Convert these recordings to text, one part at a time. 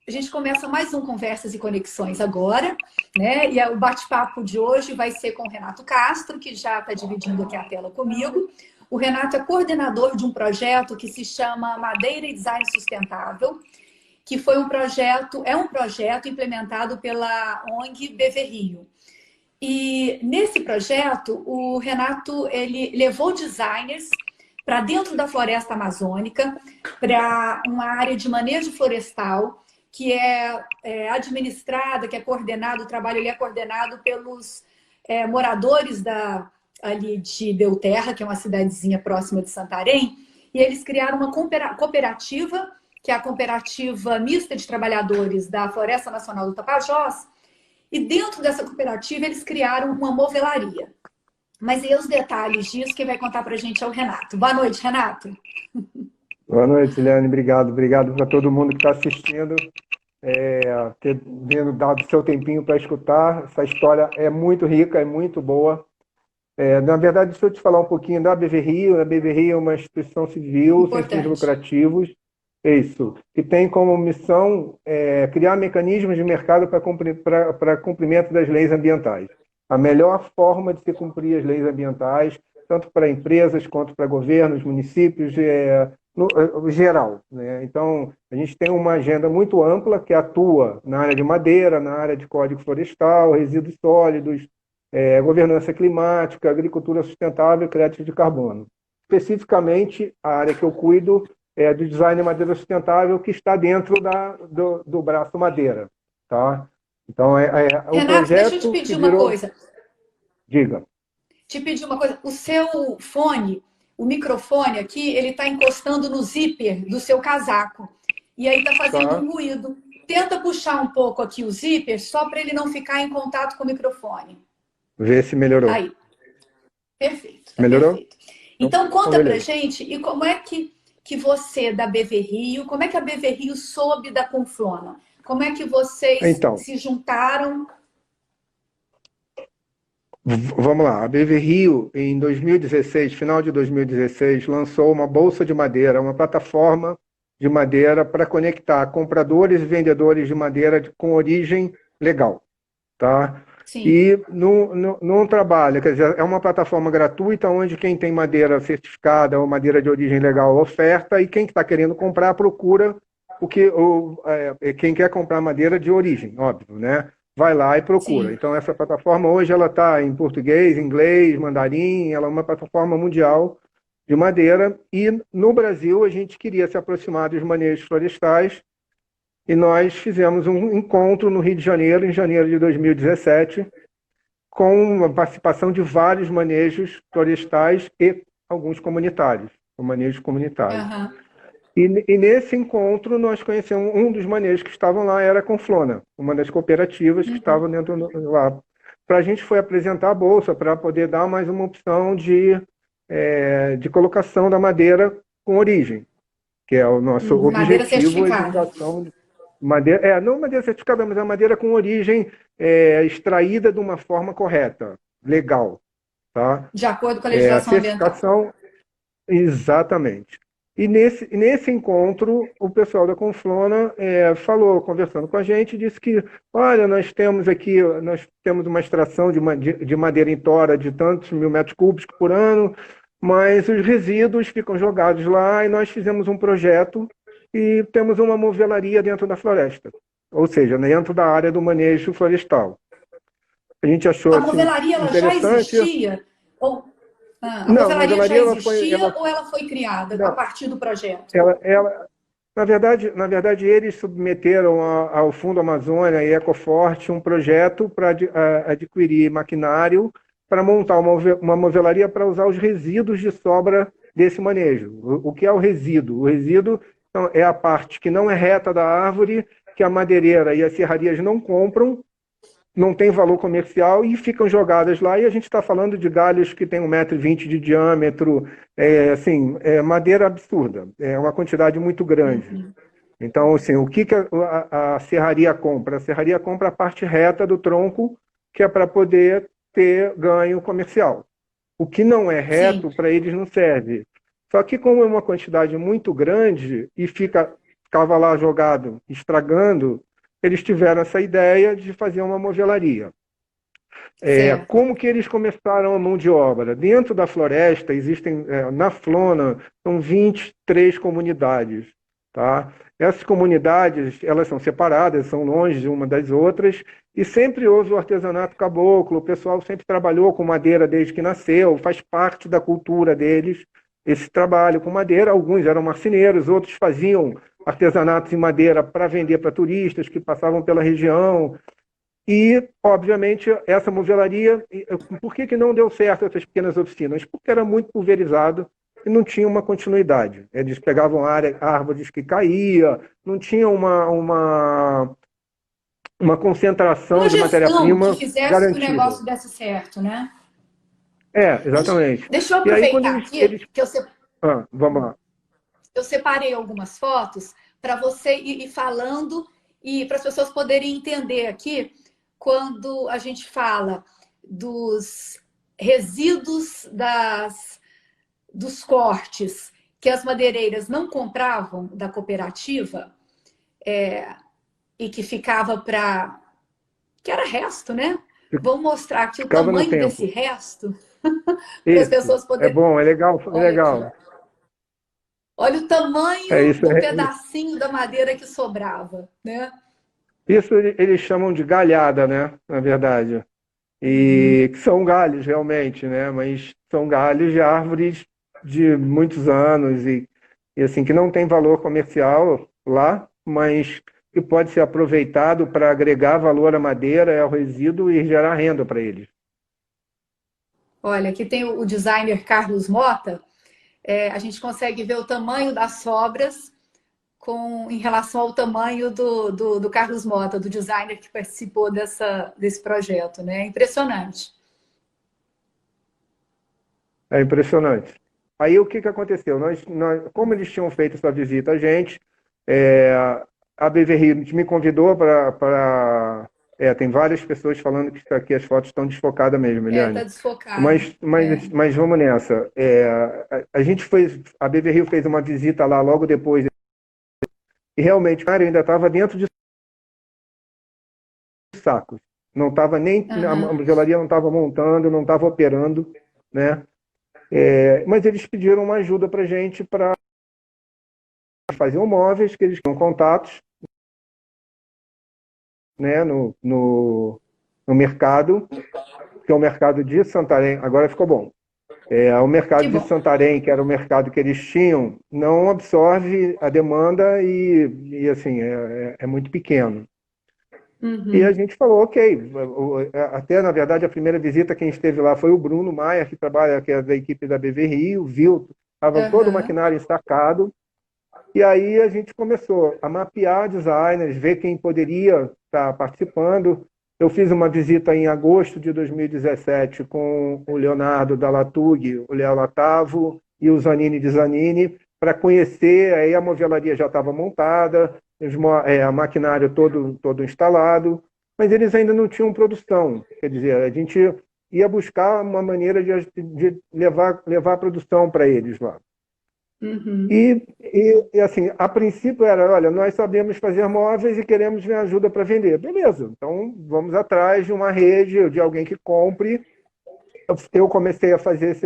A gente começa mais um Conversas e Conexões agora, né? E o bate-papo de hoje vai ser com o Renato Castro, que já está dividindo aqui a tela comigo. O Renato é coordenador de um projeto que se chama Madeira e Design Sustentável, que foi é um projeto implementado pela ONG BV Rio. E nesse projeto, o Renato ele levou designers para dentro da floresta amazônica, para uma área de manejo florestal, que é administrada, que é coordenado, o trabalho ele é coordenado pelos moradores ali de Belterra, que é uma cidadezinha próxima de Santarém, e eles criaram uma cooperativa, que é a Cooperativa Mista de Trabalhadores da Floresta Nacional do Tapajós, e dentro dessa cooperativa eles criaram uma movelaria. Mas e os detalhes disso, quem vai contar para a gente é o Renato. Boa noite, Renato. Boa noite, Eliane. Obrigado. Obrigado para todo mundo que está assistindo, tendo dado seu tempinho para escutar. Essa história é muito rica, é muito boa. Na verdade, deixa eu te falar um pouquinho da BV Rio. A BV Rio é uma instituição civil, sem fins lucrativos, que tem como missão criar mecanismos de mercado para cumprimento das leis ambientais. A melhor forma de se cumprir as leis ambientais, tanto para empresas quanto para governos, municípios, no geral, né? Então, a gente tem uma agenda muito ampla que atua na área de madeira, na área de código florestal, resíduos sólidos, governança climática, agricultura sustentável e crédito de carbono. Especificamente, a área que eu cuido é do design madeira sustentável, que está dentro do braço madeira, tá? Então, o Renato, projeto deixa eu te pedir uma coisa. Diga. Te pedir uma coisa. O seu fone, o microfone aqui, ele está encostando no zíper do seu casaco. E aí está fazendo um ruído. Tenta puxar um pouco aqui o zíper, só para ele não ficar em contato com o microfone. Vê se melhorou. Aí. Perfeito. Tá melhorou? Perfeito. Então, conta pra gente, e como é que você, da BV Rio, como é que a BV Rio soube da Conflona? Como é que vocês se juntaram? Vamos lá. A BV Rio, em 2016, final de 2016, lançou uma bolsa de madeira, uma plataforma de madeira para conectar compradores e vendedores de madeira com origem legal, tá? Sim. E num trabalho, quer dizer, é uma plataforma gratuita onde quem tem madeira certificada ou madeira de origem legal oferta, e quem está querendo comprar procura quem quer comprar madeira de origem, óbvio, né? Vai lá e procura. Sim. Então, essa plataforma hoje ela está em português, inglês, mandarim, ela é uma plataforma mundial de madeira, e no Brasil a gente queria se aproximar dos manejos florestais, e nós fizemos um encontro no Rio de Janeiro, em janeiro de 2017, com a participação de vários manejos florestais e alguns comunitários, manejos comunitários. Uhum. E nesse encontro nós conhecemos um dos manejos que estavam lá, era a Conflona, uma das cooperativas que estavam dentro lá. Para a gente foi apresentar a bolsa para poder dar mais uma opção de colocação da madeira com origem, que é o nosso objetivo. Madeira certificada. Não madeira certificada, mas a madeira com origem extraída de uma forma correta, legal. Tá? De acordo com a legislação ambiental. Exatamente. E nesse encontro, o pessoal da Conflona falou, conversando com a gente, disse que, olha, nós temos uma extração de madeira em tora de tantos mil metros cúbicos por ano, mas os resíduos ficam jogados lá, e nós fizemos um projeto e temos uma movelaria dentro da floresta, ou seja, dentro da área do manejo florestal. A gente achou a movelaria ela já existia? A movelaria já existia ou ela foi criada a partir do projeto? Na verdade, eles submeteram ao Fundo Amazônia e Ecoforte um projeto para adquirir maquinário para montar uma movelaria para usar os resíduos de sobra desse manejo. O que é o resíduo? O resíduo é a parte que não é reta da árvore, que a madeireira e as serrarias não compram, não tem valor comercial, e ficam jogadas lá, e a gente está falando de galhos que tem 1,20 m de diâmetro, madeira absurda, é uma quantidade muito grande. Então, assim, o que a serraria compra? A serraria compra a parte reta do tronco, que é para poder ter ganho comercial. O que não é reto, para eles não serve. Só que como é uma quantidade muito grande e fica ficava lá jogado, estragando, eles tiveram essa ideia de fazer uma movelaria. Certo. Como que eles começaram a mão de obra? Dentro da floresta, existem, na Flona, são 23 comunidades. Tá? Essas comunidades, elas são separadas, são longe uma das outras, e sempre houve o artesanato caboclo, o pessoal sempre trabalhou com madeira desde que nasceu, faz parte da cultura deles, esse trabalho com madeira. Alguns eram marceneiros, outros faziam artesanatos em madeira para vender para turistas que passavam pela região, e, obviamente, essa movelaria, por que que não deu certo essas pequenas oficinas? Porque era muito pulverizado e não tinha uma continuidade. Eles pegavam árvores que caía, não tinha uma concentração Uma de gestão que matéria-prima fizesse que o garantida. negócio desse certo, né? Exatamente. Deixa eu E aí, quando aproveitar aqui eles... que vamos lá. eu separei algumas fotos para você ir falando e para as pessoas poderem entender aqui quando a gente fala dos resíduos dos cortes que as madeireiras não compravam da cooperativa e que ficava para... que era resto, né? Vamos mostrar aqui o Ficava no tamanho desse tempo. resto para as Isso. pessoas É poderem... bom, é legal, é Olha aqui. legal. Olha o É tamanho isso. do pedacinho da madeira que sobrava, né? Isso eles chamam de galhada, né? Na verdade. Uhum. E que são galhos realmente, né? Mas são galhos de árvores de muitos anos e assim que não tem valor comercial lá, mas que pode ser aproveitado para agregar valor à madeira, ao resíduo e gerar renda para eles. Olha, aqui tem o designer Carlos Mota. A gente consegue ver o tamanho das sobras em relação ao tamanho do Carlos Mota, do designer que participou desse projeto, né? Impressionante. É impressionante. Aí o que que aconteceu? Como eles tinham feito essa visita a gente, é, a Beverly me convidou para. Tem várias pessoas falando que aqui as fotos estão desfocadas mesmo, Tá Eliane. desfocado. Mas vamos nessa. A gente a Beverly fez uma visita lá logo depois, e realmente, cara, ainda estava dentro de sacos. Não estava nem. Uhum. A gelaria não estava montando, não estava operando, né? Mas eles pediram uma ajuda para a gente para faziam móveis que eles tinham contatos, né, no mercado, que é o mercado de Santarém. Agora ficou bom. O Que mercado de bom. Santarém, que era o mercado que eles tinham, não absorve a demanda e assim, é muito pequeno. E a Uhum. gente falou, ok. Até, na verdade, a primeira visita quem esteve lá foi o Bruno Maia, que trabalha, que é da equipe da BV Rio, viu, estava todo o Uhum. maquinário ensacado. E aí a gente começou a mapear designers, ver quem poderia estar participando. Eu fiz uma visita em agosto de 2017 com o Leonardo da Latug, o Léo Latavo e o Zanini de Zanini, para conhecer. Aí a movelaria já estava montada, a maquinário todo instalado, mas eles ainda não tinham produção. Quer dizer, a gente ia buscar uma maneira de levar a produção para eles lá. Uhum. E assim, a princípio era, olha, nós sabemos fazer móveis e queremos ver ajuda para vender. Beleza, então vamos atrás de uma rede, de alguém que compre. Eu comecei a fazer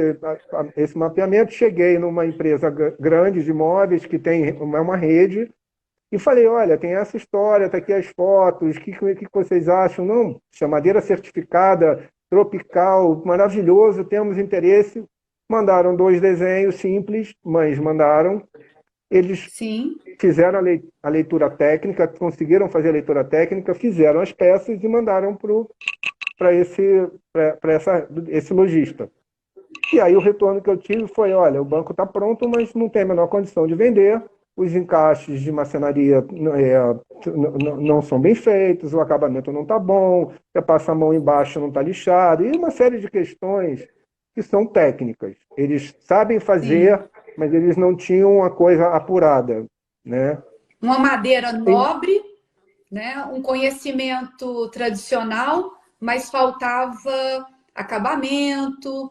esse mapeamento, cheguei numa empresa grande de móveis que tem uma rede e falei, olha, tem essa história, tá aqui as fotos, o que vocês acham? Não, chamadeira certificada, tropical, maravilhoso, temos interesse. Mandaram 2 desenhos simples, mas mandaram. Eles Sim. fizeram a leitura técnica, conseguiram fazer a leitura técnica, fizeram as peças e mandaram para esse lojista. E aí o retorno que eu tive foi, olha, o banco está pronto, mas não tem a menor condição de vender, os encaixes de marcenaria não são bem feitos, o acabamento não está bom, você passa a mão embaixo não está lixado, e uma série de questões que são técnicas. Eles sabem Sim. fazer, mas eles não tinham uma coisa apurada, né? Uma madeira nobre, né? Um conhecimento tradicional, mas faltava acabamento,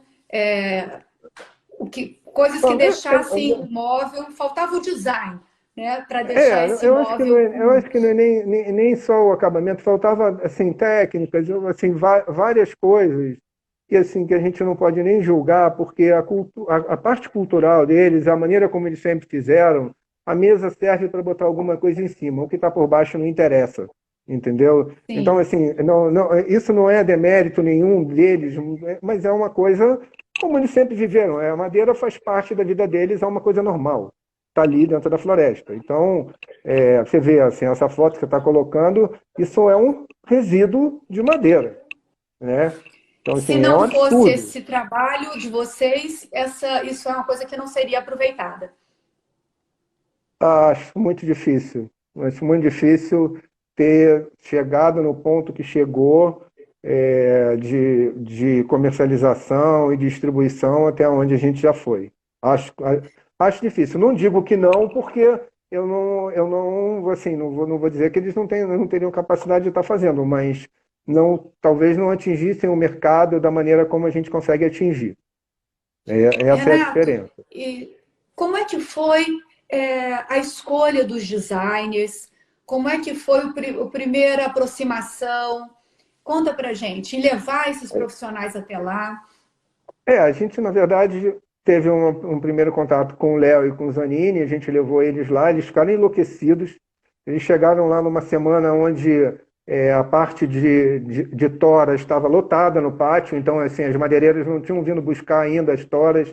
coisas que Então, deixassem o móvel, faltava o design, né, para deixar esse móvel. Eu acho que não é nem só o acabamento, faltava assim, técnicas, assim, várias coisas que, assim, que a gente não pode nem julgar, porque a parte cultural deles, a maneira como eles sempre fizeram, a mesa serve para botar alguma coisa em cima, o que está por baixo não interessa, entendeu? Então, Sim. assim, isso não é demérito nenhum deles, mas é uma coisa como eles sempre viveram. A madeira faz parte da vida deles, é uma coisa normal. Está ali dentro da floresta. Então, você vê assim, essa foto que você está colocando, isso é um resíduo de madeira, né? Então, Se assim, é um não fosse absurdo. esse trabalho de vocês, isso é uma coisa que não seria aproveitada. Acho muito difícil. Acho muito difícil ter chegado no ponto que chegou, de comercialização e distribuição até onde a gente já foi. Acho difícil. Não digo que não, porque assim, não vou dizer que eles não teriam capacidade de estar fazendo, mas talvez não atingissem o mercado da maneira como a gente consegue atingir. Essa é a Renato, diferença. e como é que foi a escolha dos designers? Como é que foi a primeira aproximação? Conta pra gente, em levar esses profissionais até lá. A gente, na verdade, teve um primeiro contato com o Léo e com o Zanini, a gente levou eles lá, eles ficaram enlouquecidos. Eles chegaram lá numa semana onde a parte de toras estava lotada no pátio, então assim, as madeireiras não tinham vindo buscar ainda as toras,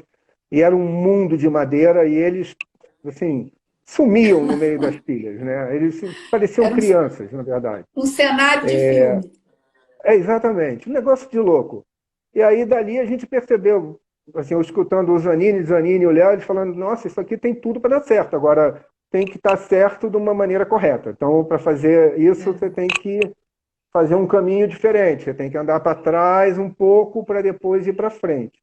e era um mundo de madeira, e eles assim, sumiam no meio das pilhas, né? Eles pareciam Era crianças, na verdade. um cenário de filme. Exatamente, um negócio de louco. E aí dali a gente percebeu, assim, eu escutando o Zanini e o Léo, eles falando, nossa, isso aqui tem tudo para dar certo, agora tem que estar certo de uma maneira correta. Então, para fazer isso, você tem que fazer um caminho diferente, você tem que andar para trás um pouco para depois ir para frente.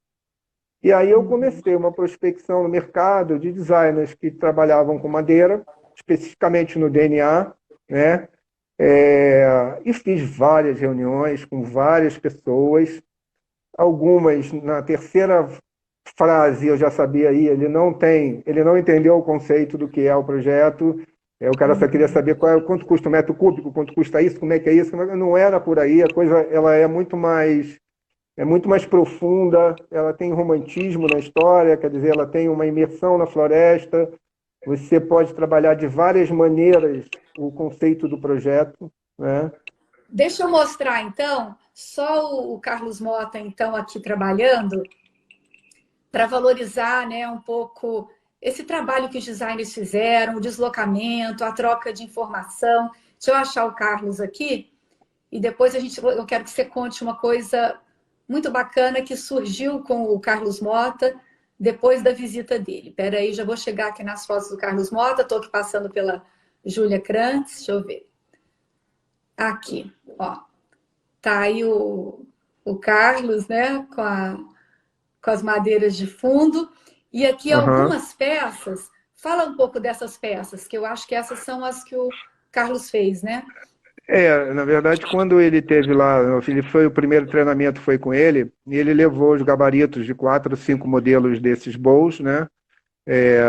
E aí eu comecei uma prospecção no mercado de designers que trabalhavam com madeira, especificamente no DNA, né? E fiz várias reuniões com várias pessoas, algumas na terceira frase eu já sabia aí, ele não entendeu o conceito do que é o projeto, o cara só queria saber quanto custa o metro cúbico, quanto custa isso, como é que é isso, não era por aí, a coisa ela é muito mais profunda, ela tem romantismo na história, quer dizer, ela tem uma imersão na floresta, você pode trabalhar de várias maneiras o conceito do projeto, né? Deixa eu mostrar, então, só o Carlos Mota, então, aqui trabalhando, para valorizar, né, um pouco esse trabalho que os designers fizeram, o deslocamento, a troca de informação. Deixa eu achar o Carlos aqui, e depois eu quero que você conte uma coisa muito bacana que surgiu com o Carlos Mota depois da visita dele. Espera aí, já vou chegar aqui nas fotos do Carlos Mota, estou aqui passando pela Júlia Krantz, deixa eu ver. Aqui, ó. Tá aí o Carlos, né, com as madeiras de fundo. E aqui Uhum. algumas peças. Fala um pouco dessas peças, que eu acho que essas são as que o Carlos fez, né? Na verdade, quando ele teve lá, o primeiro treinamento foi com ele, e ele levou os gabaritos de 4, 5 modelos desses bowls, né? É,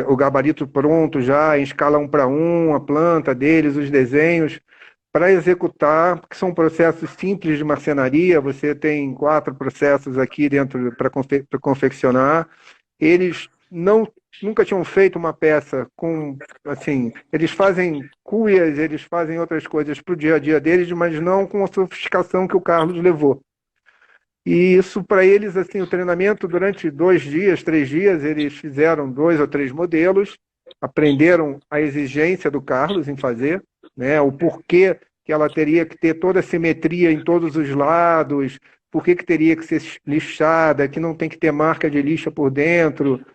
o gabarito pronto já, em escala 1 para 1, a planta deles, os desenhos, para executar, que são processos simples de marcenaria, você tem 4 processos aqui dentro para confeccionar. Eles nunca tinham feito uma peça com, assim, eles fazem cuias, eles fazem outras coisas para o dia a dia deles, mas não com a sofisticação que o Carlos levou. E isso para eles, assim, o treinamento durante 2 dias, 3 dias, eles fizeram 2 ou 3 modelos, aprenderam a exigência do Carlos em fazer, né, o porquê que ela teria que ter toda a simetria em todos os lados, por que teria que ser lixada, que não tem que ter marca de lixa por dentro.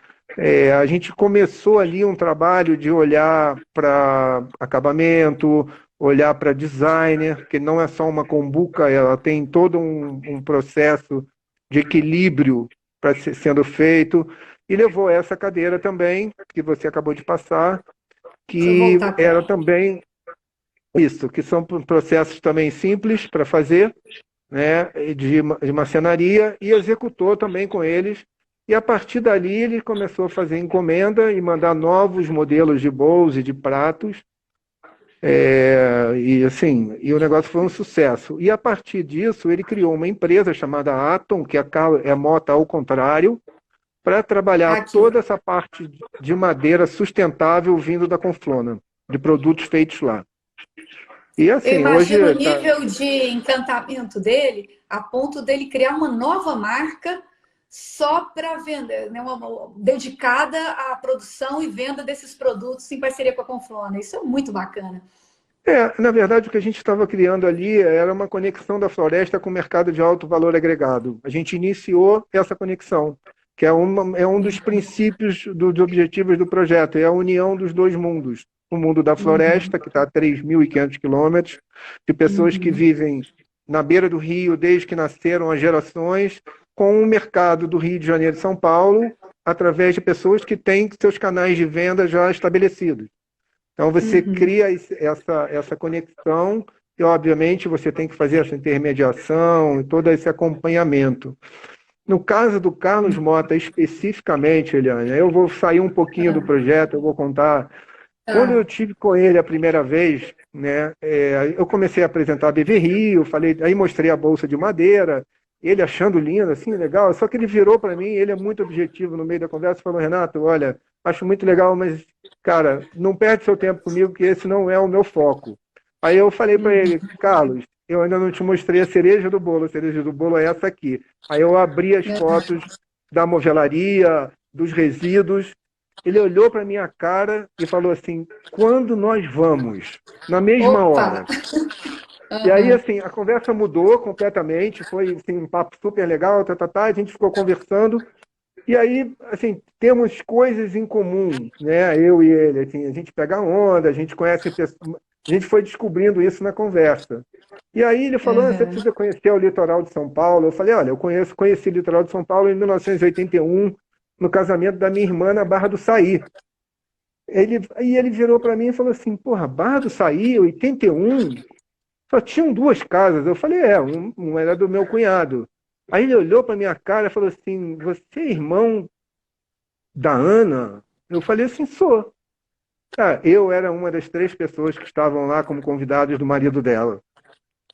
A gente começou ali um trabalho de olhar para acabamento, olhar para designer, que não é só uma cumbuca, ela tem todo um processo de equilíbrio para sendo feito, e levou essa cadeira também, que você acabou de passar, Deixa eu que voltar para era ela. também isso, que são processos também simples para fazer, né, de marcenaria, e executou também com eles, E a partir dali ele começou a fazer encomenda e mandar novos modelos de bowls e de pratos. E assim, e o negócio foi um sucesso. E a partir disso ele criou uma empresa chamada Atom, que é Mota ao contrário, para trabalhar Aqui. toda essa parte de madeira sustentável vindo da Conflona, de produtos feitos lá. E assim, eu imagino hoje o nível de encantamento dele, a ponto dele criar uma nova marca só para vender, né? Dedicada à produção e venda desses produtos em parceria com a Conflona. Isso é muito bacana. Na verdade, o que a gente estava criando ali era uma conexão da floresta com o mercado de alto valor agregado. A gente iniciou essa conexão, que é um dos princípios dos objetivos do projeto, é a união dos dois mundos. O mundo da floresta, que está a 3.500 quilômetros, de pessoas que vivem na beira do rio desde que nasceram as gerações, com o mercado do Rio de Janeiro e São Paulo, através de pessoas que têm seus canais de venda já estabelecidos. Então, você cria essa conexão e, obviamente, você tem que fazer essa intermediação e todo esse acompanhamento. No caso do Carlos Mota, especificamente, Eliane, eu vou sair um pouquinho do projeto, eu vou contar. Quando eu tive com ele a primeira vez, né, eu comecei a apresentar a BV Rio, aí mostrei a bolsa de madeira, ele achando lindo, assim, legal, só que ele virou para mim, ele é muito objetivo no meio da conversa, falou, Renato, olha, acho muito legal, mas, cara, não perde seu tempo comigo, que esse não é o meu foco. Aí eu falei para ele, Carlos, eu ainda não te mostrei a cereja do bolo é essa aqui. Aí eu abri as fotos da movelaria, dos resíduos, ele olhou para minha cara e falou assim, quando nós vamos? Na mesma hora. E aí, assim, a conversa mudou completamente, foi assim, um papo super legal, a gente ficou conversando, e aí, assim, temos coisas em comum, né, eu e ele, assim, a gente pega onda, a gente conhece pessoas, a gente foi descobrindo isso na conversa. E aí ele falou, você precisa conhecer o litoral de São Paulo. Eu falei, olha, eu conheci o litoral de São Paulo em 1981, no casamento da minha irmã na Barra do Saí. E ele virou para mim e falou assim, porra, Barra do Saí, 81? Só tinham duas casas. Eu falei, um era do meu cunhado. Aí ele olhou para minha cara e falou assim, você é irmão da Ana? Eu falei assim, sou. Eu era uma das 3 pessoas que estavam lá como convidados do marido dela.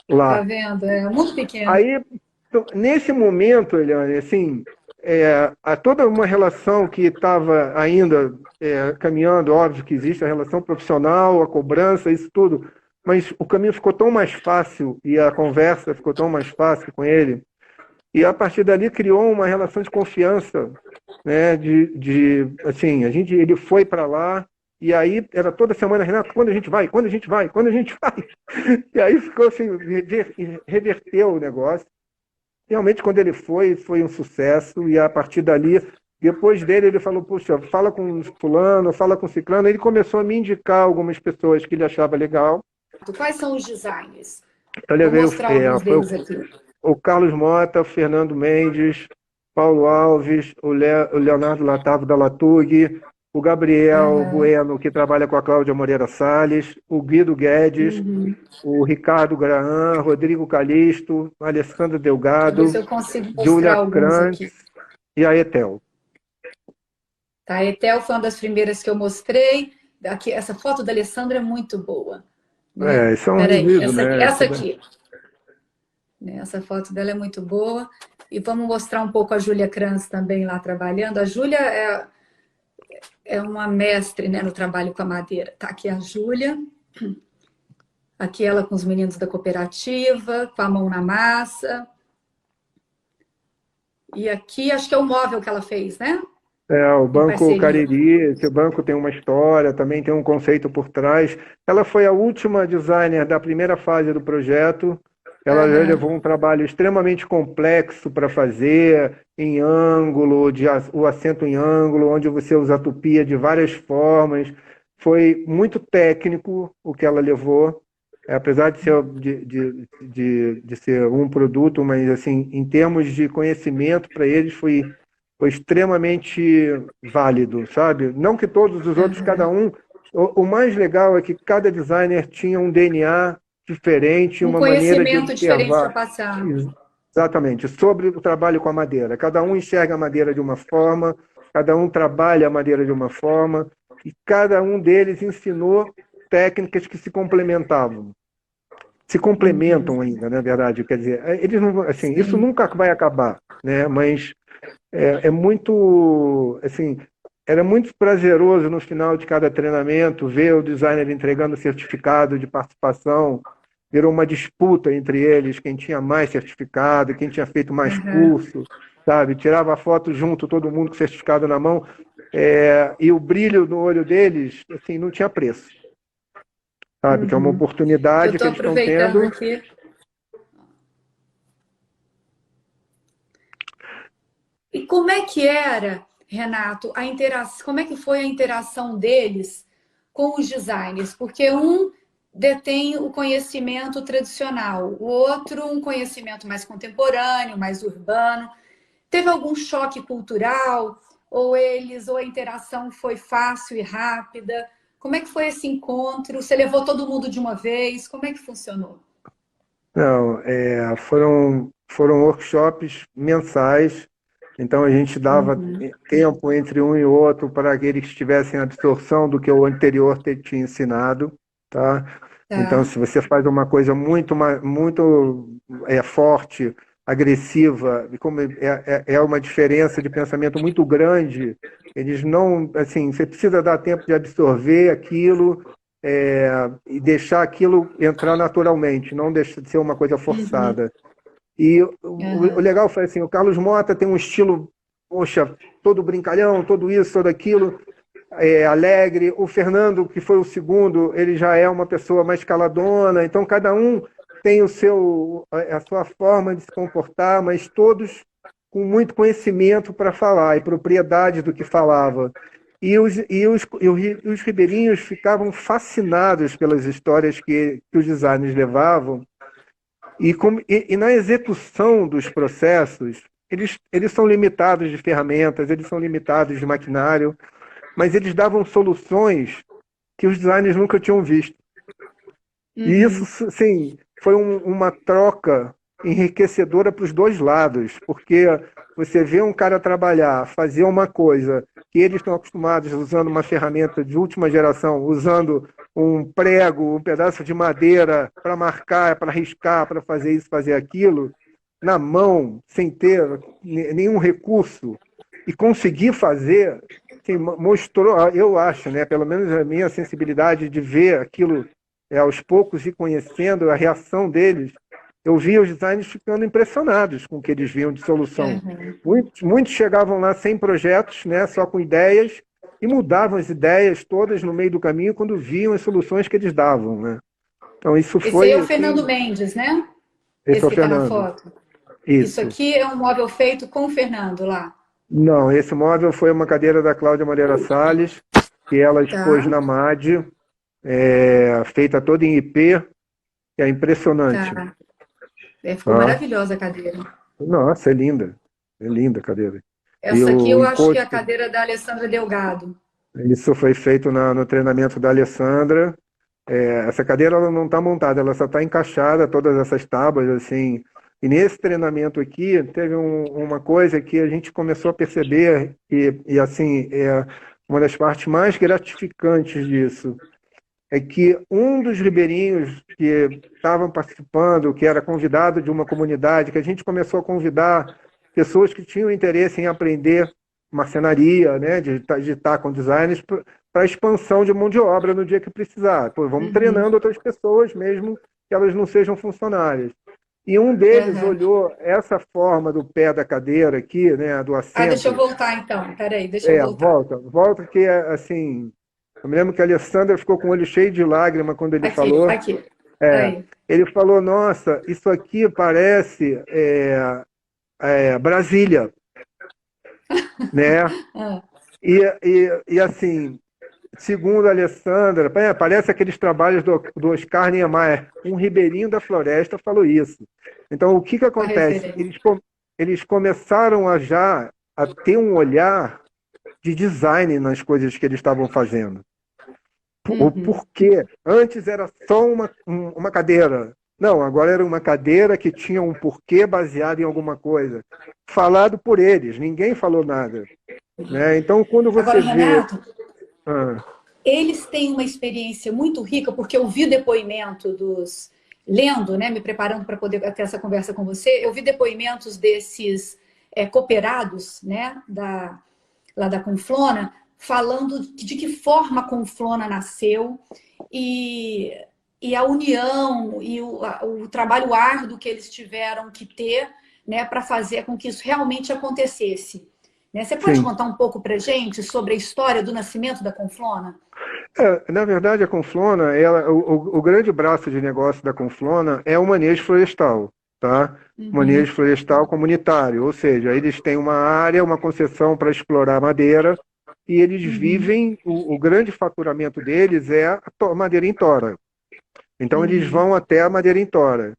Lá. Tá vendo? É muito pequeno. Aí, nesse momento, Eliane, assim, há toda uma relação que estava ainda caminhando, óbvio que existe a relação profissional, a cobrança, isso tudo, mas o caminho ficou tão mais fácil e a conversa ficou tão mais fácil com ele, e a partir dali criou uma relação de confiança, né, assim, ele foi para lá, e aí era toda semana, Renato, quando a gente vai? Quando a gente vai? Quando a gente vai? E aí ficou assim, reverteu o negócio. Realmente, quando ele foi um sucesso, e a partir dali, depois dele, ele falou, puxa, fala com fulano, fala com ciclano, ele começou a me indicar algumas pessoas que ele achava legal. Quais são os designers? Eu levei Vou mostrar alguns deles aqui. O Carlos Mota, o Fernando Mendes, Paulo Alves, o Leonardo Latavo da Latug, o Gabriel Bueno, que trabalha com a Cláudia Moreira Salles, o Guido Guedes, o Ricardo Graham, Rodrigo Calixto, Alessandra Delgado, Júlia Krantz e a Etel. Tá, a Etel foi uma das primeiras que eu mostrei. Aqui, essa foto da Alessandra é muito boa. Né? Isso é um resíduo, né? Essa aqui. Essa foto dela é muito boa. E vamos mostrar um pouco a Júlia Krantz também lá trabalhando. A Júlia é uma mestre, né, no trabalho com a madeira. Tá aqui a Júlia. Aqui ela com os meninos da cooperativa, com a mão na massa. E aqui acho que é o móvel que ela fez, né? O Banco Cariri, esse banco tem uma história, também tem um conceito por trás. Ela foi a última designer da primeira fase do projeto. Ela já levou um trabalho extremamente complexo para fazer, em ângulo, o assento em ângulo, onde você usa a tupia de várias formas. Foi muito técnico o que ela levou, apesar de ser, de ser um produto, mas assim, em termos de conhecimento para eles foi extremamente válido, sabe? Não que todos os outros, cada um... O mais legal é que cada designer tinha um DNA diferente, uma maneira de conhecimento diferente para passar. Exatamente, sobre o trabalho com a madeira. Cada um enxerga a madeira de uma forma, cada um trabalha a madeira de uma forma, e cada um deles ensinou técnicas que se complementavam. Se complementam ainda, na verdade. Quer dizer, eles não, assim, isso nunca vai acabar, né? Mas é muito, assim, era muito prazeroso no final de cada treinamento ver o designer entregando certificado de participação. Virou uma disputa entre eles, quem tinha mais certificado, quem tinha feito mais curso, sabe? Tirava foto junto, todo mundo com certificado na mão, e o brilho no olho deles, assim, não tinha preço, sabe? Que é uma Eu oportunidade que estou eles estão aproveitando tendo. aqui. E como é que era, Renato, a interação, como é que foi a interação deles com os designers? Porque um detém o conhecimento tradicional, o outro um conhecimento mais contemporâneo, mais urbano. Teve algum choque cultural? Ou a interação foi fácil e rápida? Como é que foi esse encontro? Você levou todo mundo de uma vez? Como é que funcionou? Não, foram workshops mensais, então a gente dava tempo entre um e outro para que eles tivessem absorção do que o anterior tinha ensinado, tá? Então, Tá. se você faz uma coisa muito forte, agressiva, e como é uma diferença de pensamento muito grande, eles não, assim, você precisa dar tempo de absorver aquilo, e deixar aquilo entrar naturalmente, não deixar de ser uma coisa forçada. E o Aham. legal foi assim, o Carlos Mota tem um estilo, poxa, todo brincalhão, todo isso, todo aquilo, alegre. O Fernando, que foi o segundo, ele já é uma pessoa mais caladona, então cada um tem a sua forma de se comportar, mas todos com muito conhecimento para falar e propriedade do que falava. E os ribeirinhos ficavam fascinados pelas histórias que os designers levavam, e na execução dos processos, eles são limitados de ferramentas, eles são limitados de maquinário, mas eles davam soluções que os designers nunca tinham visto. E isso, sim, foi uma troca enriquecedora para os dois lados, porque você vê um cara trabalhar, fazer uma coisa que eles estão acostumados usando uma ferramenta de última geração, usando um prego, um pedaço de madeira para marcar, para riscar, para fazer isso, fazer aquilo, na mão, sem ter nenhum recurso, e conseguir fazer, assim, mostrou, eu acho, né, pelo menos a minha sensibilidade de ver aquilo aos poucos, e conhecendo a reação deles, eu via os designers ficando impressionados com o que eles viam de solução. Muitos chegavam lá sem projetos, né, só com ideias, e mudavam as ideias todas no meio do caminho quando viam as soluções que eles davam, né? Então isso Esse aí é foi, o Fernando assim, Mendes, né? esse é Esse o que está na Fernando. foto. Isso Isso. aqui é um móvel feito com o Fernando lá. Não, esse móvel foi uma cadeira da Cláudia Moreira Salles, que ela expôs Tá, na MAD, feita toda em IP, que é impressionante. tá. Ficou Tá? maravilhosa a cadeira. Nossa, é linda. É linda a cadeira. E Essa aqui o eu acho que é a encosto, cadeira da Alessandra Delgado. isso foi feito no treinamento da Alessandra. Essa cadeira ela não está montada, ela só está encaixada, todas essas tábuas, assim. E nesse treinamento aqui, teve uma coisa que a gente começou a perceber, e assim, uma das partes mais gratificantes disso, é que um dos ribeirinhos que estavam participando, que era convidado de uma comunidade, que a gente começou a convidar pessoas que tinham interesse em aprender marcenaria, né, de estar com designers, para expansão de mão de obra no dia que precisar. Pô, vamos treinando outras pessoas mesmo que elas não sejam funcionárias. E um deles Uhum. olhou essa forma do pé da cadeira aqui, né, do Deixa eu assento. voltar então. Peraí, deixa eu voltar. Volta que assim, eu me lembro que a Alessandra ficou com o olho cheio de lágrima quando ele Aqui, falou. aqui. É, Aí. ele falou, nossa, isso aqui parece Brasília, né? Ah, E assim, segundo a Alessandra, parece aqueles trabalhos do Oscar Niemeyer. Um ribeirinho da floresta falou isso. Então, o que uma acontece? referência. Eles começaram a ter um olhar de design nas coisas que eles estavam fazendo. O Uhum. porquê. Antes era só uma cadeira. Não, agora era uma cadeira que tinha um porquê baseado em alguma coisa. Falado por eles, ninguém falou nada. Né? Então, quando Agora, você vê... Renato, Ah, eles têm uma experiência muito rica, porque eu vi depoimento dos... Lendo, né, me preparando para poder ter essa conversa com você, eu vi depoimentos desses cooperados, né, lá da Conflona, falando de que forma a Conflona nasceu e, e a união e o trabalho árduo que eles tiveram que ter, né, para fazer com que isso realmente acontecesse. Né? Você pode sim. contar um pouco para a gente sobre a história do nascimento da Conflona? Na verdade, a Conflona, o grande braço de negócio da Conflona é o manejo florestal, tá? O Uhum, manejo florestal comunitário, ou seja, eles têm uma área, uma concessão para explorar madeira e eles uhum, vivem, o grande faturamento deles é a madeira em tora. Então, eles uhum, vão até a madeira em tora.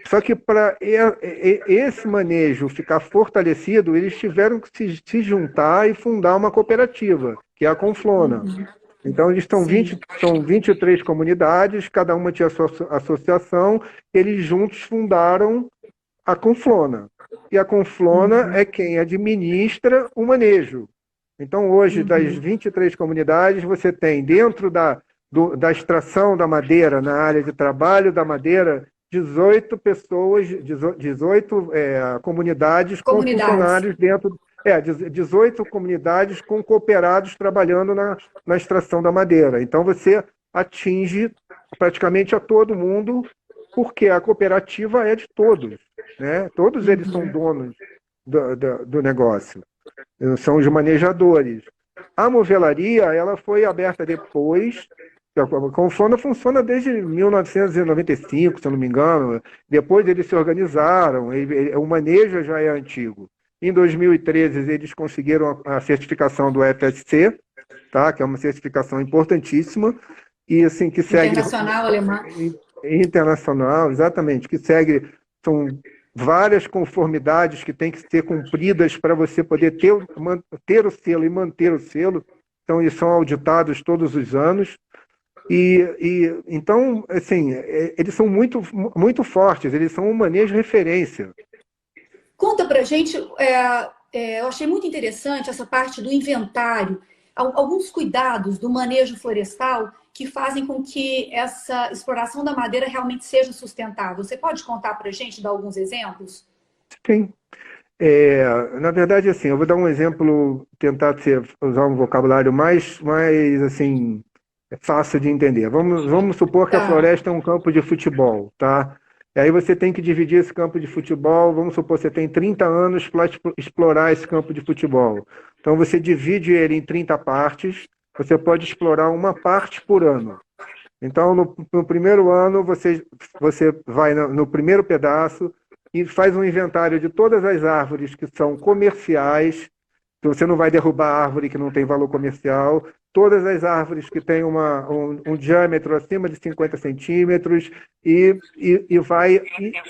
Só que para esse manejo ficar fortalecido, eles tiveram que se juntar e fundar uma cooperativa, que é a Conflona. uhum. Então, eles Sim. são 23 comunidades, cada uma tinha a sua associação, eles juntos fundaram a Conflona. E a Conflona Uhum, é quem administra o manejo. Então, hoje, das uhum, 23 comunidades, você tem dentro da extração da madeira, na área de trabalho da madeira, 18 pessoas, 18 comunidades com comunidades. funcionários dentro. 18 comunidades com cooperados trabalhando na extração da madeira. Então, você atinge praticamente a todo mundo, porque a cooperativa é de todos. Né? Todos eles são Uhum. donos do negócio, são os manejadores. A movelaria, ela foi aberta depois. A Conflona funciona desde 1995, se eu não me engano. Depois eles se organizaram, o manejo já é antigo. Em 2013, eles conseguiram a certificação do FSC, tá? Que é uma certificação importantíssima, e assim, que segue Internacional alemã. internacional, exatamente, que segue, são várias conformidades que têm que ser cumpridas para você poder ter o selo e manter o selo. Então, eles são auditados todos os anos. Então, assim, eles são muito, muito fortes, eles são um manejo de referência. Conta pra gente, eu achei muito interessante essa parte do inventário, alguns cuidados do manejo florestal que fazem com que essa exploração da madeira realmente seja sustentável. Você pode contar pra gente, dar alguns exemplos? Sim. Na verdade, assim, eu vou dar um exemplo, tentar usar um vocabulário mais assim, fácil de entender. Vamos supor que a Tá. floresta é um campo de futebol, tá? E aí você tem que dividir esse campo de futebol, vamos supor que você tem 30 anos para explorar esse campo de futebol. Então você divide ele em 30 partes, você pode explorar uma parte por ano. Então, no primeiro ano, você vai no primeiro pedaço e faz um inventário de todas as árvores que são comerciais. Você não vai derrubar árvore que não tem valor comercial. Todas as árvores que têm um diâmetro acima de 50 centímetros e vai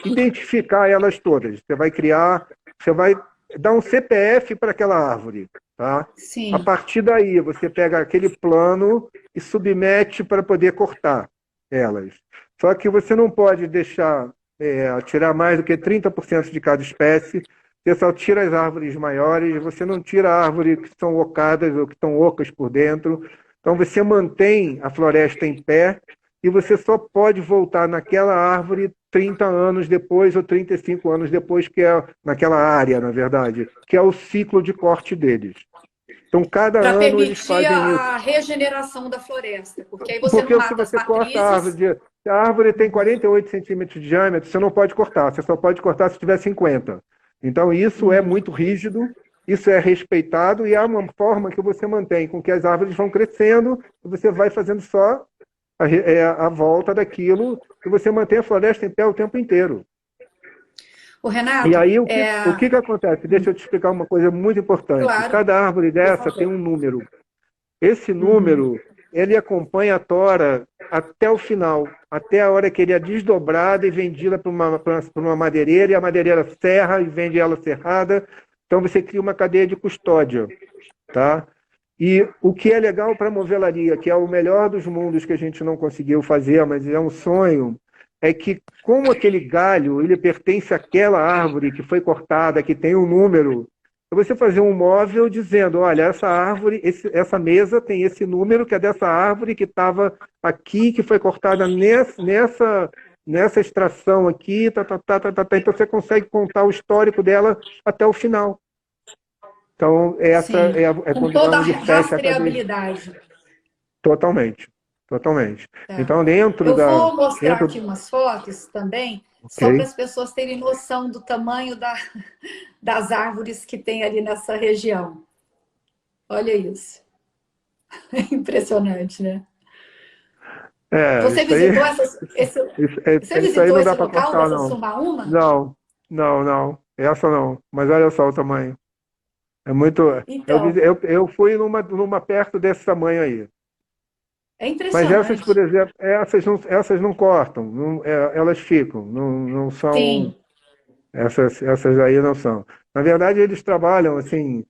identificar elas todas. Você vai dar um CPF para aquela árvore. Tá? A Sim. partir daí, você pega aquele plano e submete para poder cortar elas. Só que você não pode tirar mais do que 30% de cada espécie. Você só tira as árvores maiores, você não tira árvores que são ocadas ou que estão ocas por dentro. Então você mantém a floresta em pé e você só pode voltar naquela árvore 30 anos depois ou 35 anos depois, que é naquela área, na verdade, que é o ciclo de corte deles. Então, cada Para ano eles permitir fazem isso. a regeneração da floresta, porque aí você não Porque se mata as você corta a árvore, matrizes. se a árvore tem 48 centímetros de diâmetro, você não pode cortar, você só pode cortar se tiver 50. Então, isso é muito rígido, isso é respeitado e é uma forma que você mantém com que as árvores vão crescendo e você vai fazendo só a volta daquilo e você mantém a floresta em pé o tempo inteiro. O E Renato, aí, o que acontece? Deixa eu te explicar uma coisa muito importante. claro, Cada árvore por dessa tem favor. um número. Esse Uhum. número, ele acompanha a tora até o final, até a hora que ele é desdobrado e vendido para uma madeireira, e a madeireira serra e vende ela serrada. Então você cria uma cadeia de custódia, tá? E o que é legal para a movelaria, que é o melhor dos mundos que a gente não conseguiu fazer, mas é um sonho, é que, como aquele galho ele pertence àquela árvore que foi cortada, que tem um número, é você fazer um móvel dizendo, olha, essa árvore, essa mesa tem esse número que é dessa árvore que estava aqui, que foi cortada nessa extração aqui, então você consegue contar o histórico dela até o final. Então, essa Sim, é com toda quando a ele fecha a cadeia. rastreabilidade. Totalmente, totalmente. Tá. Então, Eu vou mostrar dentro, aqui umas fotos também, só para ok? as pessoas terem noção do tamanho das árvores que tem ali nessa região. Olha isso. É impressionante, né? Você Isso aí, visitou você isso aí visitou não dá esse para local cortar, dessa não. Sumaúma? Não, não, não. Essa não. Mas olha só o tamanho. É muito. Então, Eu fui numa perto desse tamanho aí. é Mas essas, por impressionante. exemplo, essas não cortam, elas ficam, não são. Sim. Essas aí não são. Na verdade, eles trabalham assim.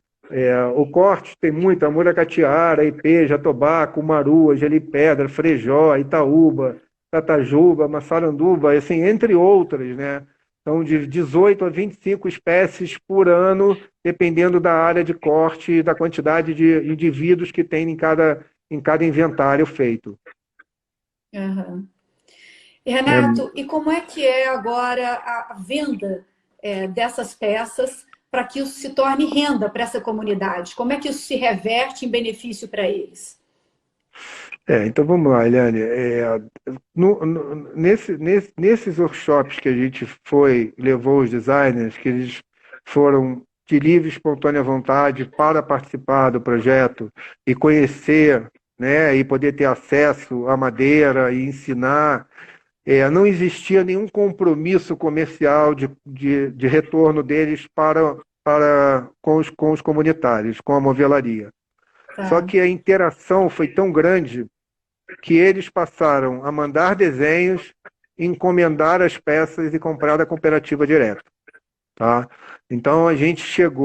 O corte tem muito, a Muracatiara, Ipê, Jatobá, Cumaru, Gelipedra, Frejó, Itaúba, Tatajuba, Massaranduba, assim, entre outras, né? São de 18 a 25 espécies por ano, dependendo da área de corte e da quantidade de indivíduos que tem em cada inventário feito. Aham. É, Renato, e como é que é agora a venda dessas peças para que isso se torne renda para essa comunidade? Como é que isso se reverte em benefício para eles? então vamos lá, Eliane. Nesses workshops que a gente levou os designers, que eles foram de livre e espontânea vontade para participar do projeto e conhecer, né, e poder ter acesso à madeira e ensinar, não existia nenhum compromisso comercial de retorno deles com os comunitários, com a movelaria. Só Tá. que a interação foi tão grande que eles passaram a mandar desenhos, encomendar as peças e comprar da cooperativa direto, tá? Então a gente chega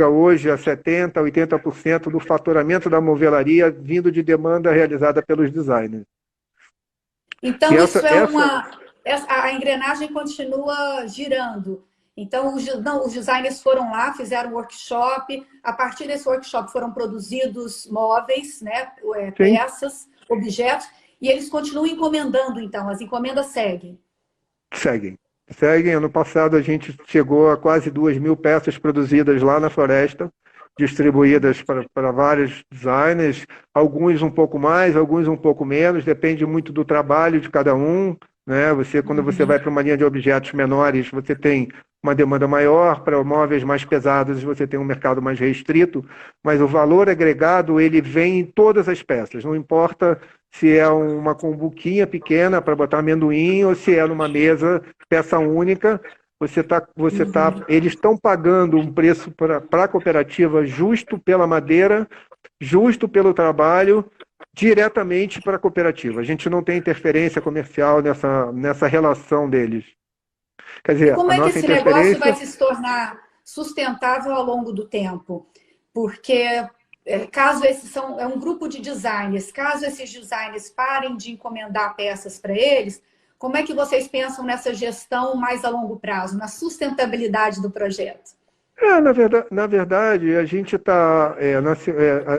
hoje a 70, 80% do faturamento da movelaria vindo de demanda realizada pelos designers. E Então, essa, isso é essa a engrenagem continua girando. Então, os designers foram lá, fizeram um workshop. A partir desse workshop foram produzidos móveis, né, sim, peças, objetos, e eles continuam encomendando, então, as encomendas seguem. seguem. Seguem. Ano passado a gente chegou a quase 2.000 peças produzidas lá na floresta, distribuídas para vários designers, alguns um pouco mais, alguns um pouco menos, depende muito do trabalho de cada um, né? Quando você vai para uma linha de objetos menores, você tem uma demanda maior, para móveis mais pesados você tem um mercado mais restrito, mas o valor agregado ele vem em todas as peças, não importa se é uma cumbuquinha pequena para botar amendoim ou se é numa mesa peça única, eles estão pagando um preço para a cooperativa justo pela madeira, justo pelo trabalho, diretamente para a cooperativa. A gente não tem interferência comercial nessa relação deles. Quer E dizer, como a é que nossa esse negócio vai interferência se tornar sustentável ao longo do tempo? Porque caso é um grupo de designers, caso esses designers parem de encomendar peças para eles, como é que vocês pensam nessa gestão mais a longo prazo, na sustentabilidade do projeto? na verdade, a gente está.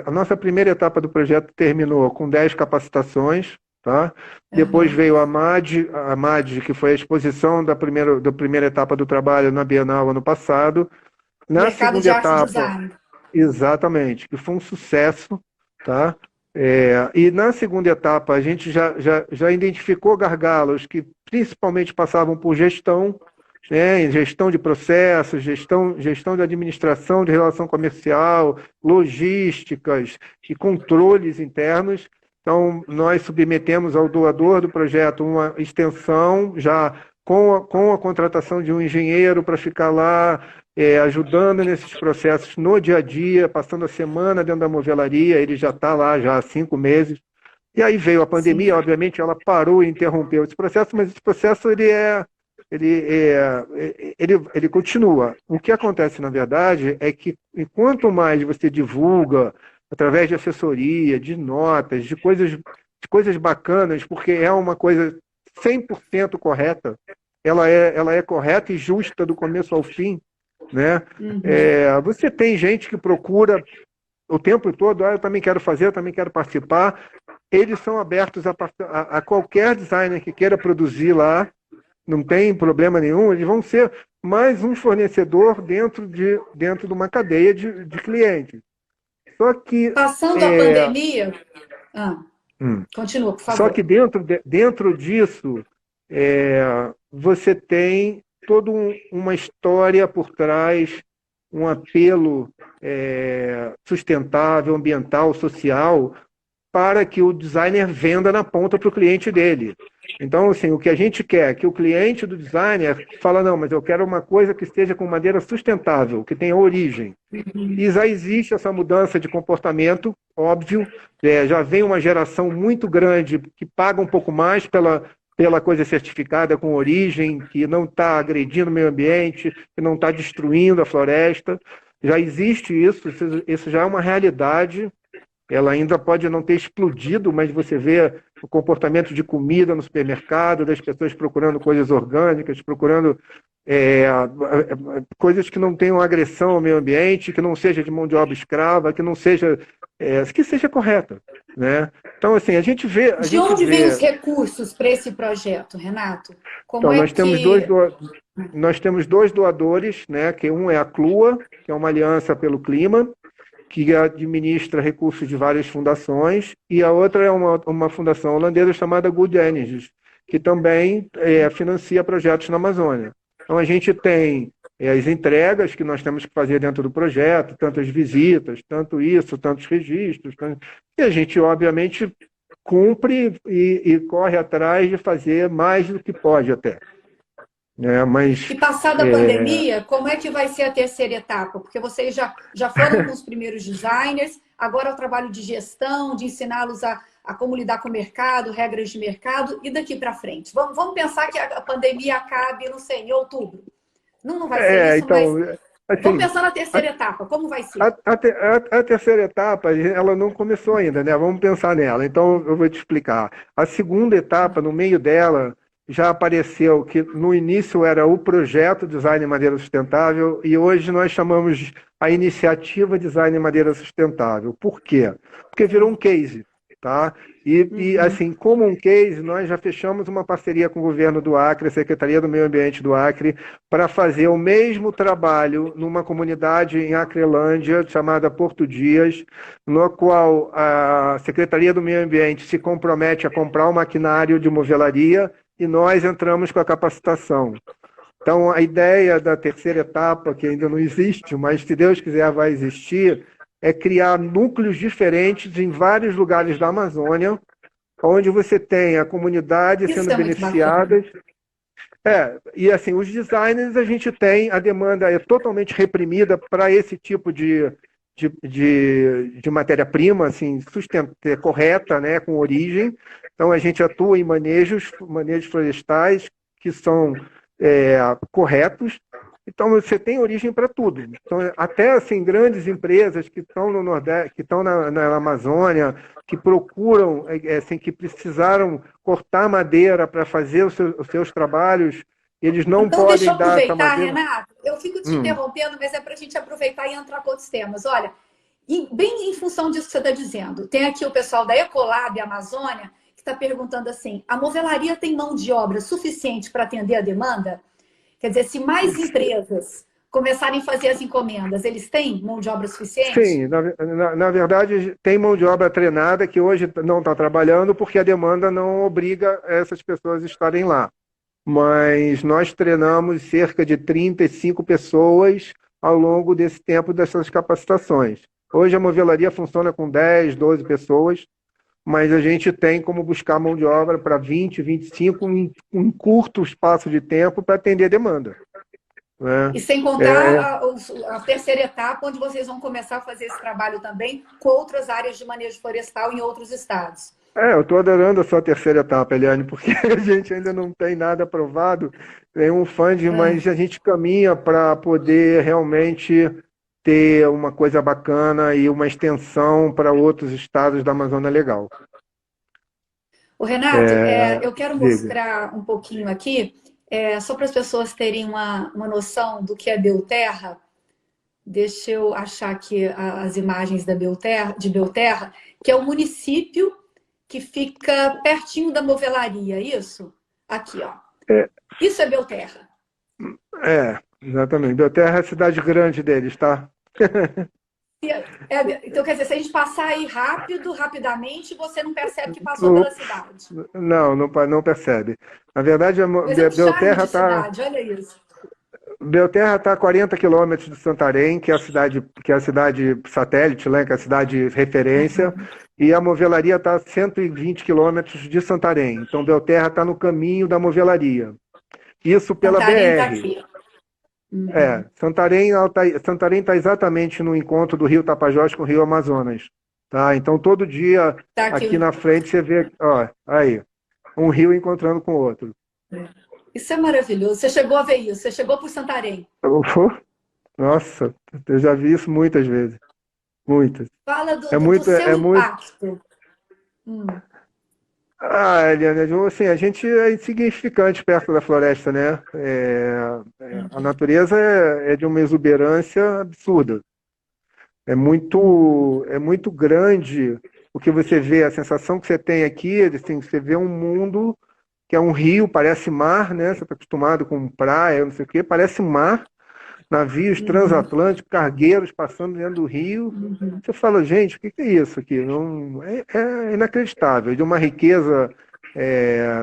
A nossa primeira etapa do projeto terminou com 10 capacitações, tá? Depois Uhum. veio a MAD, que foi a exposição da primeira etapa do trabalho na Bienal ano passado. Na Mercado segunda de arte e etapa, design. exatamente, que foi um sucesso, tá? E na segunda etapa, a gente já identificou gargalos que principalmente passavam por gestão, né, gestão de processos, gestão de administração de relação comercial, logísticas e controles internos. Então, nós submetemos ao doador do projeto uma extensão, já com a contratação de um engenheiro para ficar lá ajudando nesses processos no dia a dia, passando a semana dentro da movelaria, ele já está lá já há 5 meses. E aí veio a Sim. pandemia, obviamente ela parou e interrompeu esse processo, mas esse processo ele continua. O que acontece, na verdade, é que quanto mais você divulga, através de assessoria, de notas, de coisas bacanas, porque é uma coisa 100% correta, ela é correta e justa do começo ao fim, né? Você tem gente que procura o tempo todo, eu também quero fazer, eu também quero participar. Eles são abertos a qualquer designer que queira produzir lá, não tem problema nenhum, eles vão ser mais um fornecedor dentro de uma cadeia de clientes. Só que... Passando a pandemia... Continua, por favor. Só que dentro disso, você tem toda uma história por trás, um apelo sustentável, ambiental, social, para que o designer venda na ponta para o cliente dele. Então, assim, o que a gente quer é que o cliente do designer fala, não, mas eu quero uma coisa que esteja com maneira sustentável, que tenha origem. E já existe essa mudança de comportamento, óbvio, já vem uma geração muito grande que paga um pouco mais pela coisa certificada com origem, que não está agredindo o meio ambiente, que não está destruindo a floresta. Já existe isso já é uma realidade. Ela ainda pode não ter explodido, mas você vê o comportamento de comida no supermercado, das pessoas procurando coisas orgânicas, procurando coisas que não tenham agressão ao meio ambiente, que não seja de mão de obra escrava, que não seja que seja correta, né? Então, assim, a gente vê... De onde vêm os recursos para esse projeto, Renato? Então, nós temos dois doadores, né? Que um é a CLUA, que é uma aliança pelo clima, que administra recursos de várias fundações, e a outra é uma fundação holandesa chamada Good Energies, que também financia projetos na Amazônia. Então, a gente tem as entregas que nós temos que fazer dentro do projeto, tantas visitas, tanto isso, tantos registros, e a gente, obviamente, cumpre e corre atrás de fazer mais do que pode até. E passada a pandemia, como é que vai ser a terceira etapa? Porque vocês já foram com os primeiros designers, agora é o trabalho de gestão, de ensiná-los a como lidar com o mercado, regras de mercado, e daqui para frente. Vamos pensar que a pandemia acabe, não sei, em outubro. Não vai ser isso, então, mas assim, vamos pensar na terceira etapa, como vai ser? A terceira etapa, ela não começou ainda, né? Vamos pensar nela. Então, eu vou te explicar. A segunda etapa, no meio dela, já apareceu que no início era o projeto Design em Madeira Sustentável e hoje nós chamamos a iniciativa Design em Madeira Sustentável. Por quê? Porque virou um case, tá? E assim, como um case, nós já fechamos uma parceria com o governo do Acre, a Secretaria do Meio Ambiente do Acre, para fazer o mesmo trabalho numa comunidade em Acrelândia, chamada Porto Dias, no qual a Secretaria do Meio Ambiente se compromete a comprar um maquinário de movelaria e nós entramos com a capacitação. Então, a ideia da terceira etapa, que ainda não existe, mas se Deus quiser vai existir, é criar núcleos diferentes em vários lugares da Amazônia, onde você tem a comunidade sendo beneficiadas. E assim, os designers, a gente tem, a demanda é totalmente reprimida para esse tipo de matéria-prima, assim, correta, né, com origem. Então, a gente atua em manejos florestais que são corretos. Então, você tem origem para tudo. Então, até assim, grandes empresas que estão no Nordeste, que estão na Amazônia, que procuram, assim, que precisaram cortar madeira para fazer os seus trabalhos, eles não podem dar essa madeira. Então, deixa eu aproveitar, Renato. Eu fico te interrompendo, mas é para a gente aproveitar e entrar com outros temas. Olha, bem em função disso que você está dizendo, tem aqui o pessoal da Ecolab Amazônia que está perguntando assim, a movelaria tem mão de obra suficiente para atender a demanda? Quer dizer, se mais empresas começarem a fazer as encomendas, eles têm mão de obra suficiente? Sim, na verdade, tem mão de obra treinada que hoje não está trabalhando porque a demanda não obriga essas pessoas a estarem lá. Mas nós treinamos cerca de 35 pessoas ao longo desse tempo dessas capacitações. Hoje a movelaria funciona com 10, 12 pessoas, mas a gente tem como buscar mão de obra para 20, 25 em curto espaço de tempo para atender a demanda. Né? E sem contar a terceira etapa, onde vocês vão começar a fazer esse trabalho também com outras áreas de manejo florestal em outros estados. Eu estou adorando a sua terceira etapa, Eliane, porque a gente ainda não tem nada aprovado, tem um funding, mas a gente caminha para poder realmente ter uma coisa bacana e uma extensão para outros estados da Amazônia legal. Ô, Renato, eu quero Diga. mostrar um pouquinho aqui, só para as pessoas terem uma noção do que é Belterra. Deixa eu achar aqui as imagens de Belterra, que é o município que fica pertinho da Movelaria, isso? Aqui, ó. É, Isso é Belterra. exatamente. Belterra é a cidade grande deles, tá? Então, quer dizer, se a gente passar aí rapidamente, você não percebe que passou pela cidade. Não, não percebe. Na verdade, Mas é um charme de cidade, olha isso. Belterra está a 40 quilômetros de Santarém, que é a cidade satélite, né, que é a cidade referência, e a Movelaria está a 120 quilômetros de Santarém. Então, Belterra está no caminho da Movelaria. Isso pela Santarém está BR. aqui. Santarém está exatamente no encontro do Rio Tapajós com o Rio Amazonas. Tá? Então, todo dia, Tá aqui aqui. na frente, você vê, ó, aí, um rio encontrando com o outro. Isso é maravilhoso. Você chegou a ver isso, você chegou por Santarém. Nossa, eu já vi isso muitas vezes. Muitas. Fala É do muito, seu é muito. impacto. Hum. Eliane, assim, a gente é insignificante perto da floresta, né? A natureza é de uma exuberância absurda. É muito grande o que você vê, a sensação que você tem aqui, assim, você vê um mundo que é um rio, parece mar, né? Você está acostumado com praia, não sei o quê, parece mar, navios transatlânticos, cargueiros passando dentro do rio. Você fala, gente, o que é isso aqui? Não, é inacreditável, de uma riqueza,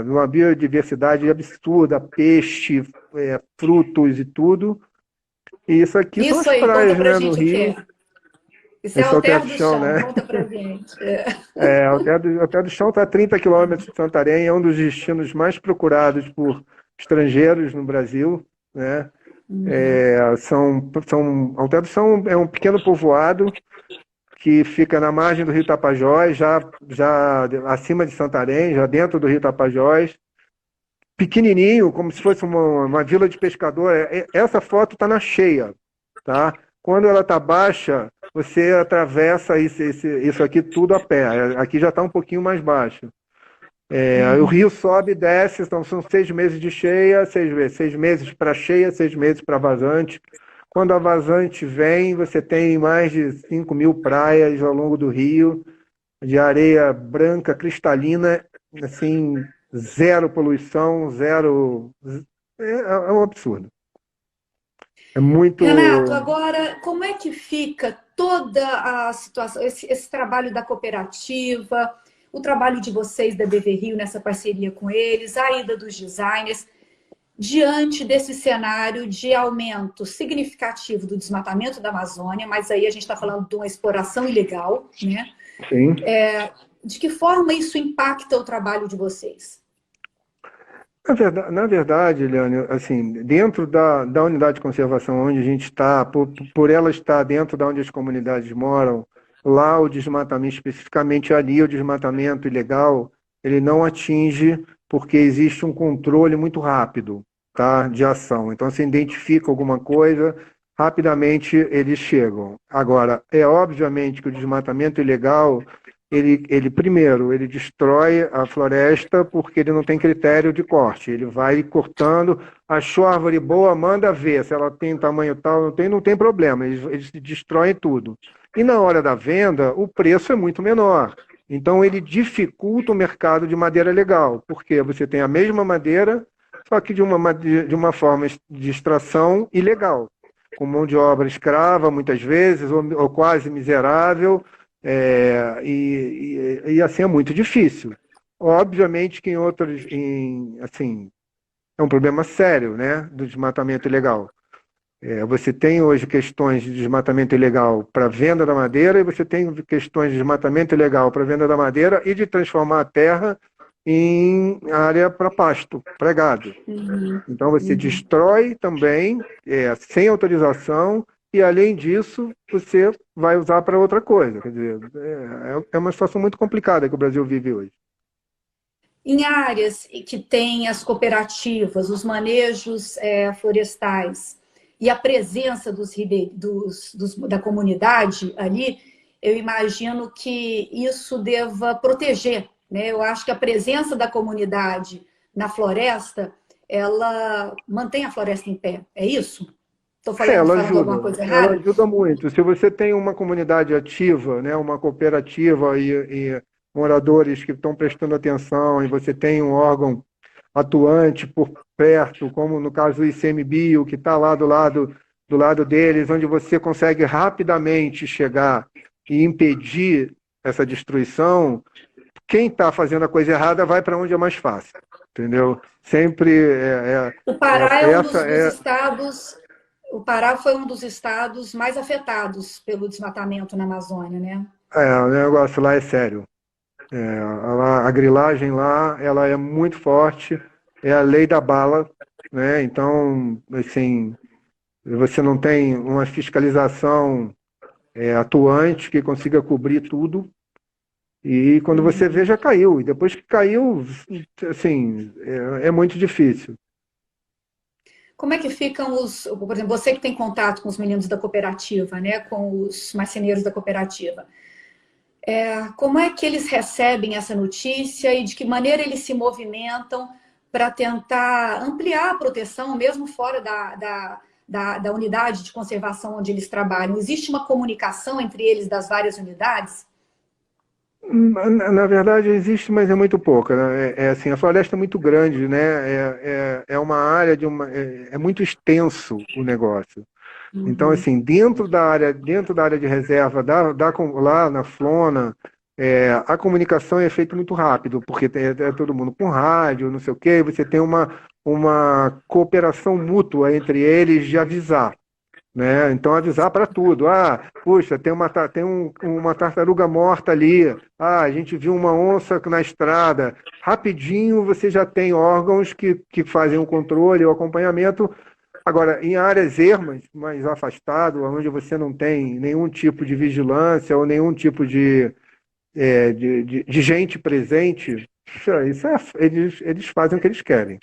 de uma biodiversidade absurda, peixe, frutos e tudo. E isso aqui são Isso as aí, conta praias, pra né, do gente o que Rio. é. Isso é Esse é o Alter teto do do chão, Chão, né? conta pra gente. O teto do chão está a 30 quilômetros de Santarém, é um dos destinos mais procurados por estrangeiros no Brasil, né? Alter do Chão é um pequeno povoado que fica na margem do Rio Tapajós, já acima de Santarém, já dentro do Rio Tapajós, pequenininho, como se fosse uma vila de pescador. Essa foto está na cheia, tá? Quando ela está baixa, você atravessa isso aqui tudo a pé. Aqui já está um pouquinho mais baixo. O rio sobe e desce, então são 6 meses de cheia, 6 meses para cheia, 6 meses para vazante. Quando a vazante vem, você tem mais de 5.000 praias ao longo do rio, de areia branca, cristalina, assim, zero poluição, zero. É um absurdo. É Renato, muito. agora, como é que fica toda a situação, esse trabalho da cooperativa, o trabalho de vocês da BV Rio nessa parceria com eles, a ida dos designers, diante desse cenário de aumento significativo do desmatamento da Amazônia, mas aí a gente está falando de uma exploração ilegal, né? Sim. De que forma isso impacta o trabalho de vocês? Na verdade, Eliane, assim, dentro da unidade de conservação onde a gente está, por ela estar dentro da onde as comunidades moram, lá o desmatamento, especificamente ali, o desmatamento ilegal, ele não atinge porque existe um controle muito rápido, tá, de ação. Então, se identifica alguma coisa, rapidamente eles chegam. Agora, é obviamente que o desmatamento ilegal primeiro, ele destrói a floresta porque ele não tem critério de corte. Ele vai cortando, achou a árvore boa, manda ver. Se ela tem tamanho tal, não tem problema. Eles destroem tudo. E na hora da venda, o preço é muito menor. Então, ele dificulta o mercado de madeira legal, porque você tem a mesma madeira, só que de uma forma de extração ilegal, com mão de obra escrava, muitas vezes, ou quase miserável. E assim é muito difícil. Obviamente que assim, é um problema sério, né, do desmatamento ilegal. Você tem hoje questões de desmatamento ilegal para venda da madeira e você tem questões de desmatamento ilegal para venda da madeira e de transformar a terra em área para pasto, para gado. Então você destrói também, sem autorização, e além disso, você vai usar para outra coisa. Quer dizer, é uma situação muito complicada que o Brasil vive hoje. Em áreas que tem as cooperativas, os manejos florestais e a presença da comunidade ali, eu imagino que isso deva proteger né? Eu acho que a presença da comunidade na floresta, ela mantém a floresta em pé. É isso? Estou falando alguma coisa ela errada? ajuda muito. Se você tem uma comunidade ativa, né, uma cooperativa e moradores que estão prestando atenção, e você tem um órgão atuante por perto, como no caso do ICMBio, que está lá do lado deles, onde você consegue rapidamente chegar e impedir essa destruição, quem está fazendo a coisa errada vai para onde é mais fácil, entendeu? Sempre O Pará é um essa dos estados. O Pará foi um dos estados mais afetados pelo desmatamento na Amazônia, né? o negócio lá é sério. A grilagem lá, ela é muito forte, é a lei da bala, né? Então, assim, você não tem uma fiscalização atuante que consiga cobrir tudo. E quando você vê, já caiu. E depois que caiu, assim, é muito difícil. Como é que ficam por exemplo, você que tem contato com os meninos da cooperativa, né, com os marceneiros da cooperativa, como é que eles recebem essa notícia e de que maneira eles se movimentam para tentar ampliar a proteção, mesmo fora da unidade de conservação onde eles trabalham? Existe uma comunicação entre eles das várias unidades? Na verdade, existe, mas é muito pouca, né? Assim, a floresta é muito grande, né? É uma área é muito extenso o negócio. Então, Uhum. assim, dentro da área de reserva, lá na Flona, a comunicação é feita muito rápido, porque é todo mundo com rádio, não sei o quê, você tem uma cooperação mútua entre eles de avisar, né? Então, avisar para tudo. Ah, puxa, uma tartaruga morta ali. Ah, a gente viu uma onça na estrada. Rapidinho você já tem órgãos que fazem o controle, o acompanhamento. Agora, em áreas ermas, mais afastado, onde você não tem nenhum tipo de vigilância ou nenhum tipo de gente presente, eles fazem o que eles querem,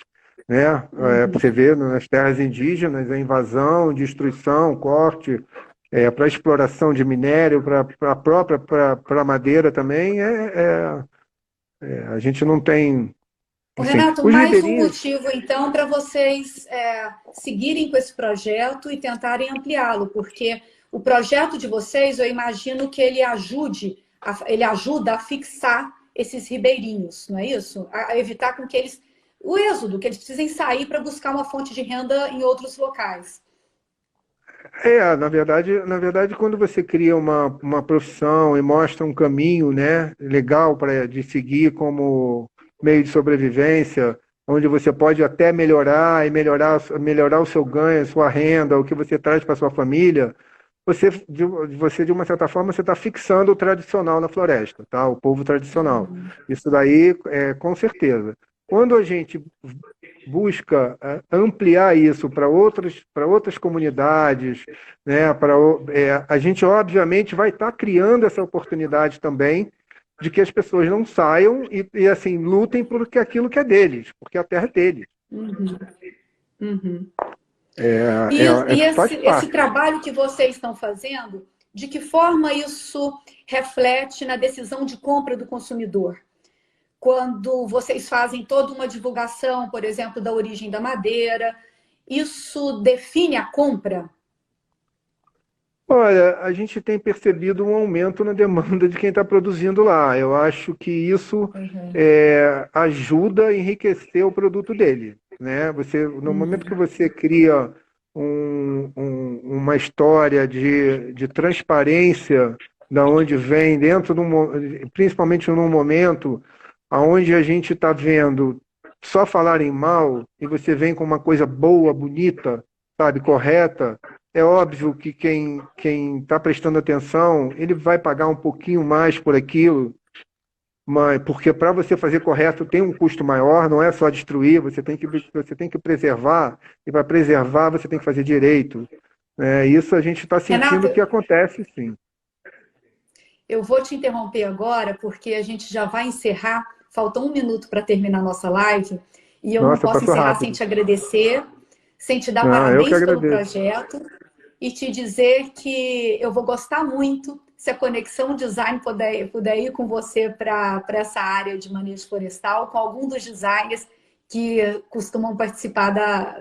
né? Você vê nas terras indígenas a invasão, destruição, corte, para exploração de minério, para madeira também, a gente não tem, assim, Renato, os mais um ribeirinhos. motivo, então, para vocês seguirem com esse projeto e tentarem ampliá-lo, porque o projeto de vocês, eu imagino que ele ajuda a fixar esses ribeirinhos, não é isso? A evitar com que o êxodo, que eles precisem sair para buscar uma fonte de renda em outros locais. Na verdade, quando você cria uma profissão e mostra um caminho, né, legal de seguir como meio de sobrevivência, onde você pode até melhorar o seu ganho, a sua renda, o que você traz para sua família, de uma certa forma, você está fixando o tradicional na floresta, tá? O povo tradicional. Isso daí, com certeza. Quando a gente busca ampliar isso para outras comunidades, né? A gente obviamente vai estar criando essa oportunidade também de que as pessoas não saiam e assim lutem por aquilo que é deles, porque a terra é deles. Uhum. Uhum. Faz Esse parte. trabalho que vocês estão fazendo, de que forma isso reflete na decisão de compra do consumidor? Quando vocês fazem toda uma divulgação, por exemplo, da origem da madeira, isso define a compra? Olha, a gente tem percebido um aumento na demanda de quem está produzindo lá. Eu acho que isso Uhum. ajuda a enriquecer o produto dele, né? No momento que você cria uma história de transparência da onde vem, principalmente num momento onde a gente está vendo só falar em mal e você vem com uma coisa boa, bonita, sabe, correta. É óbvio que quem está prestando atenção, ele vai pagar um pouquinho mais por aquilo, mas porque para você fazer correto tem um custo maior, não é só destruir, você tem que preservar, e para preservar você tem que fazer direito. Isso a gente está sentindo Renata, que acontece, sim. eu vou te interromper agora, porque a gente já vai encerrar. Falta um minuto para terminar a nossa live. E eu não Nossa, posso passou encerrar sem rápido. te agradecer, sem te dar Não, eu que parabéns pelo agradeço. projeto e te dizer que eu vou gostar muito se a Conexão Design puder ir com você para essa área de manejo florestal, com algum dos designers que costumam participar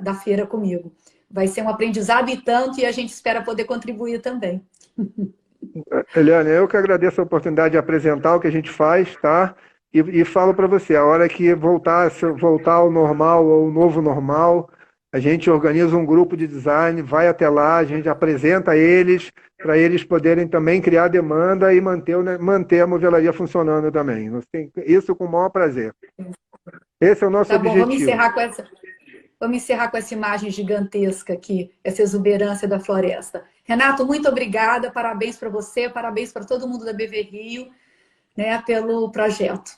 da feira comigo. Vai ser um aprendizado e tanto, e a gente espera poder contribuir também. Eliane, eu que agradeço a oportunidade de apresentar o que a gente faz, tá? E falo para você, a hora que voltar ao normal, ou novo normal, a gente organiza um grupo de design, vai até lá, a gente apresenta eles, para eles poderem também criar demanda e manter a movelaria funcionando também. Isso com o maior prazer. Esse é o nosso objetivo. Vamos encerrar com essa imagem gigantesca aqui, essa exuberância da floresta. Renato, muito obrigada, parabéns para você, parabéns para todo mundo da BV Rio, né, pelo projeto.